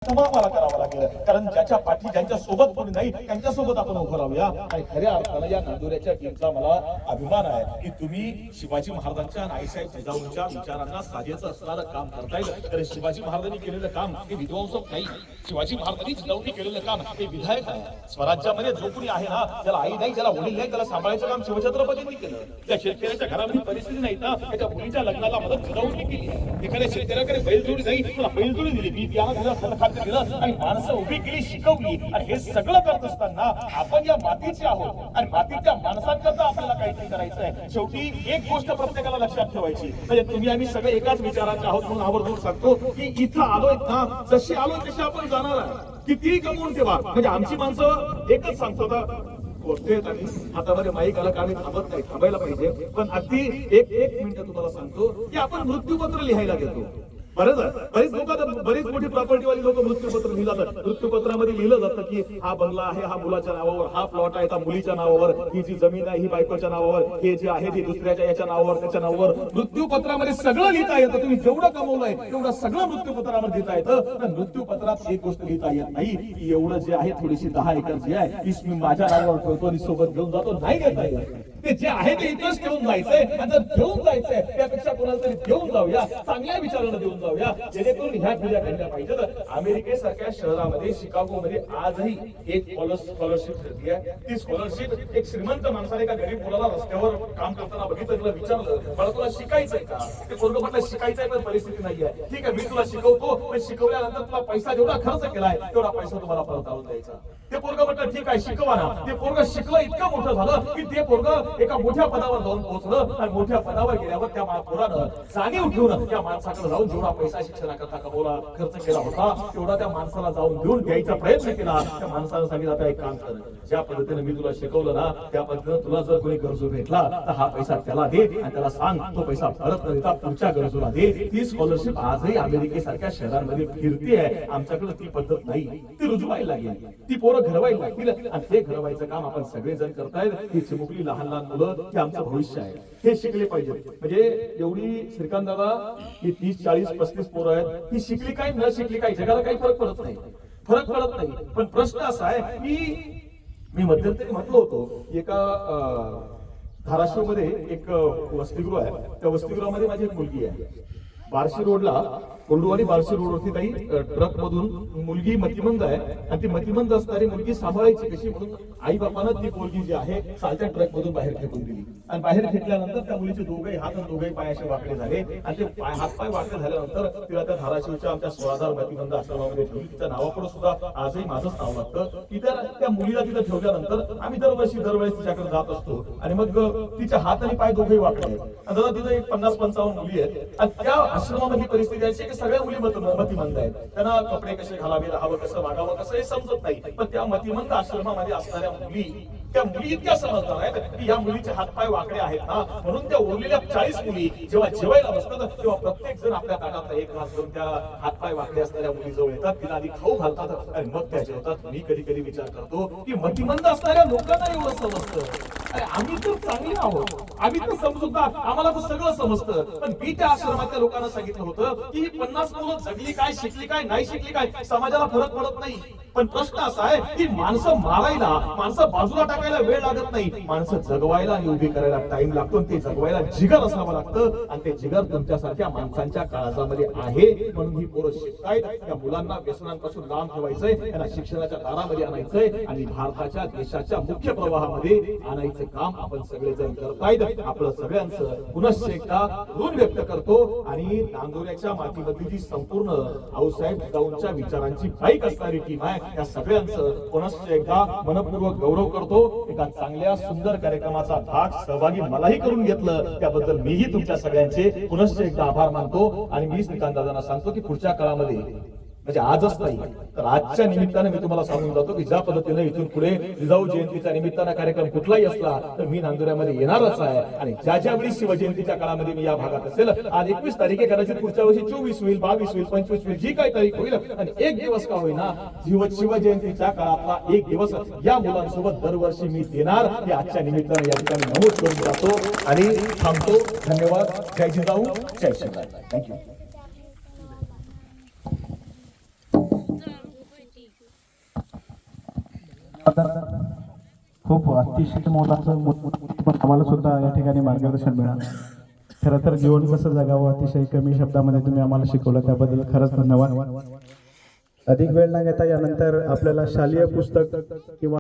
मला करावं लागेल, कारण ज्याच्या पाठी ज्यांच्या सोबत कोणी नाही त्यांच्या सोबत आपण उभं राहूया. आणि खऱ्या अर्थानं या नांदुऱ्याच्या टीमचा मला अभिमान आहे की तुम्ही शिवाजी महाराजांच्या आणि आईसाहेब जिजाऊंच्या विचारांना साजेचं असणारं काम करताय. तर शिवाजी महाराजांनी केलेलं काम हे विध्वंसक नाही, शिवाजी महाराजांनी जिजाऊंनी केलेलं काम हे विधायक आहे. स्वराज्यामध्ये जो कोणी आहे ना, ज्याला आई नाही, ज्याला वडील नाही, त्याला सांभाळायचं काम शिवछत्रपतींनी केलं. त्या शेतकऱ्याच्या घरामध्ये परिस्थिती नाही ना, त्याच्या मुलीच्या लग्नाला मदत जिजाऊंनी केली. एखाद्या शेतकऱ्याकडे बैलजोडी नाही, तुला बैलजोडी दिली, मी त्याला दिलं, खाद्य दिलं आणि माणसं उभी केली, शिकवली. आणि हे सगळं करत असताना आपण या मातीचे आहोत आणि मातीच्या माणसांकरता आपल्याला काहीतरी करायचं आहे. शेवटी एक गोष्ट प्रत्येकाला लक्षात ठेवायची, म्हणजे तुम्ही आम्ही सगळे एकाच विचाराचे आहोत. म्हणून आवर्जून सांगतो की इथं आलोय ना, जशी आलोय तशी आपण जाणार आहे. कितीही कमवून ठेवा, म्हणजे आमची माणसं एकच सांगतो गोष्टी आहेत आणि हातामध्ये माईक आला का आम्ही थांबत नाही, थांबायला पाहिजे. पण अगदी एक मिनिट तुम्हाला सांगतो की आपण मृत्यूपत्र लिहायला घेतो. बरेच लोक, बरीच मोठी प्रॉपर्टीवाली लोक मृत्यूपत्र लिहितात. मृत्यूपत्रामध्ये लिहिलं जातं की हा बंगला आहे हा मुलाच्या नावावर, हा प्लॉट आहे त्या मुलीच्या नावावर, ही जी जमीन आहे ही बायकोच्या नावावर, हे जे आहे ते दुसऱ्याच्या याच्या नावावर, त्याच्या नावावर. मृत्यूपत्रामध्ये सगळं लिहिता येतं. तुम्ही जेवढं कमवलंय तेवढं सगळं मृत्यूपत्रामध्ये लिहिता येतं. पण मृत्यूपत्रात एक गोष्ट लिहिता येत नाही की एवढं जे आहे थोडीशी 10 एकर जी आहे तीच मी माझ्या नावावर ठेवतो आणि सोबत घेऊन जातो. नाही देता येत. ते जे आहे ते इथंच ठेवून जायचंय. आणि जर घेऊन जायचंय त्यापेक्षा कोणाला तरी देऊन जाऊया, चांगल्या विचारानं देऊन जाऊया, जेणेकरून ह्या पिढ्या घडल्या पाहिजेत. अमेरिकेसारख्या शहरामध्ये, शिकागोमध्ये आजही एक स्कॉलरशिप देते. ती स्कॉलरशिप एक श्रीमंत माणसाने एका गरीब मुलाला रस्त्यावर काम करताना बघितलं, तुला विचारलं मला तुला शिकायचंय का? ते पोरगं म्हटलं शिकायचंय पण परिस्थिती नाहीये. ठीक आहे, मी तुला शिकवतो, पण शिकवल्यानंतर तुला पैसा जेवढा खर्च केलाय तेवढा पैसा तुम्हाला परत आणून द्यायचा. ते पोरगं म्हटलं ठीक आहे शिकवा ना. ते पोरगं शिकलं, इतकं मोठं झालं की ते पोरगं एका मोठ्या पदावर जाऊन पोहोचलं. आणि मोठ्या पदावर गेल्यावर त्या पोरानं जाणीव ठेवून त्या माणसाकडे जाऊन जेवढा पैसा शिक्षणाकरता कमवला, खर्च केला होता, तेवढा त्या माणसाला जाऊन देऊन द्यायचा प्रयत्न केला. त्या माणसानं सांगितलं आता एक काम कर, ज्या पद्धतीने मी तुला शिकवलं ना त्या पद्धतीने तुला जर कोणी गरजू भेटला तर हा पैसा त्याला दे आणि त्याला सांग तो पैसा परत न देता पुढच्या गरजूला दे. ती स्कॉलरशिप आजही अमेरिकेसारख्या शहरांमध्ये फिरती आहे. आमच्याकडे ती पद्धत नाही. ती रुजवायला लागेल, ती पोरं घडवायला लागतील. आणि ते घडवायचं काम आपण सगळेजण करतायत. ही चिमुकली लहान लहान मुलं हे आमचं भविष्य आहे, हे शिकले पाहिजे. म्हणजे एवढी श्रीकांत दादा ही 30 40 35 पोरं आहेत, ही शिकली काय न शिकली काय जगाला काही फरक पडत नाही. पण प्रश्न असा आहे की मी मध्यंतरी म्हटलं होतो एका धाराशिव मध्ये एक वसतिगृह आहे, त्या वसतिगृहामध्ये माझी एक मुलगी आहे. बार्शी रोडला, कोल्डूवाडी बार्शी रोडवरती काही ट्रक मधून मुलगी मतिमंद आहे आणि ती मतिमंद असणारी मुलगी सांभाळायची कशी म्हणून आई बापानं ती मुलगी जी आहे चालत्या ट्रक मधून बाहेर फेकून दिली. आणि बाहेर फेकल्यानंतर त्या मुलीचे दोघे हात आणि दोघे पाय असे वाकडे झाले. आणि ते हातपाय वाकडे झाल्यानंतर तिला त्या धाराशिवच्या आमच्या 16,000 मतिमंद आश्रमामध्ये ठेवली. तिच्या नावापुढे सुद्धा आजही माझंच नाव लागतं. तिथं त्या मुलीला तिथं ठेवल्यानंतर आम्ही दरवेळेस तिच्याकडे जात असतो. आणि मग तिचे हात आणि पाय दोघे वाकडे आहेत. दादा तिथं एक 50-55 मुली आहेत. आणि त्या आश्रमामधली परिस्थिती अशी की सगळ्या मुली मतिमंद आहेत. त्यांना कपडे कसे घालावे, राहावं कसं, वागावं कसं हे समजत नाही. पण त्या मतिमंद आश्रमामध्ये असणाऱ्या मुली, त्या मुली इतक्या समजदार आहेत की या मुलीचे हातपाय वाकडे आहेत ना, म्हणून त्या उरलेल्या 40 मुली जेव्हा जेवायला बसतात तेव्हा प्रत्येक जण आपल्या ताटात एक घास घेऊन त्या हातपाय वाकडे असणाऱ्या मुली जवळ येतात, तिला आधी खाऊ घालतात आणि मग त्या जेवतात. मी कधी कधी विचार करतो की मतिमंद असणाऱ्या लोकांना एवढं समजतं. अरे आम्ही तर चांगले आहोत, आम्ही तर समजूतदार, आम्हाला तर सगळं समजतं. पण मी त्या आश्रमातल्या लोकांना सांगितलं होतं की ही 50 मुलं जगली काय, शिकली काय, नाही शिकली काय, समाजाला फरक पडत नाही. पण प्रश्न असा आहे की माणसं मारायला, माणसं बाजूला टाकायला वेळ लागत नाही, माणसं जगवायला आणि उभी करायला टाइम लागतो. ते जगवायला जिगर असावं लागतं आणि ते जिगर तुमच्यासारख्या माणसांच्या काळजामध्ये आहे. म्हणून ही पोरं शिकतायत. त्या मुलांना व्यसनांपासून लांब ठेवायचंय, त्यांना शिक्षणाच्या दारामध्ये आणायचंय आणि भारताच्या देशाच्या मुख्य प्रवाहामध्ये आणायचं काम आपण सगळेजण करतायत. आपलं सगळ्यांचं पुनश्च एकदा ऋण व्यक्त करतो आणि नांदुऱ्याच्या मातीमधली जी संपूर्ण आऊसाहेब जिजाऊंच्या विचारांची बाईक असणारी टीम आहे या सगळ्यांचं पुनश्च एकदा मनपूर्वक गौरव करतो. एका चांगल्या सुंदर कार्यक्रमाचा भाग सहभागी मलाही करून घेतलं त्याबद्दल मीही तुमच्या सगळ्यांचे पुनश्च एकदा आभार मानतो. आणि मी श्रीकांत दादांना सांगतो की पुढच्या काळामध्ये, म्हणजे आजच नाही तर आजच्या निमित्ताने मी तुम्हाला सांगून जातो की ज्या पद्धतीने इथून पुढे जिजाऊ जयंतीच्या निमित्तानं कार्यक्रम कुठलाही असला तर मी नांदुऱ्यामध्ये येणारच आहे. आणि ज्या वेळी शिवजयंतीच्या काळामध्ये मी या भागात असेल, आज 21 तारीख आहे, कदाचित पुढच्या वर्षी 24 होईल, 22 होईल, 25 होईल, जी काही तारीख होईल, आणि एक दिवस का होईना शिवजयंतीच्या काळातला एक दिवस या मुलांसोबत दरवर्षी मी देणार हे आजच्या निमित्ताने या ठिकाणी नमूद करून जातो आणि थांबतो. धन्यवाद. जय जिजाऊ, जय शिवराय. थँक्यू. खूप अतिशय मोलाचं पण आम्हाला सुद्धा या ठिकाणी मार्गदर्शन मिळालं. खरं तर जीवन कसं जगावं अतिशय कमी शब्दामध्ये तुम्ही आम्हाला शिकवलं, त्याबद्दल खरंच धन्यवाद. अधिक वेळ न घेता यानंतर आपल्याला शालेय पुस्तक किंवा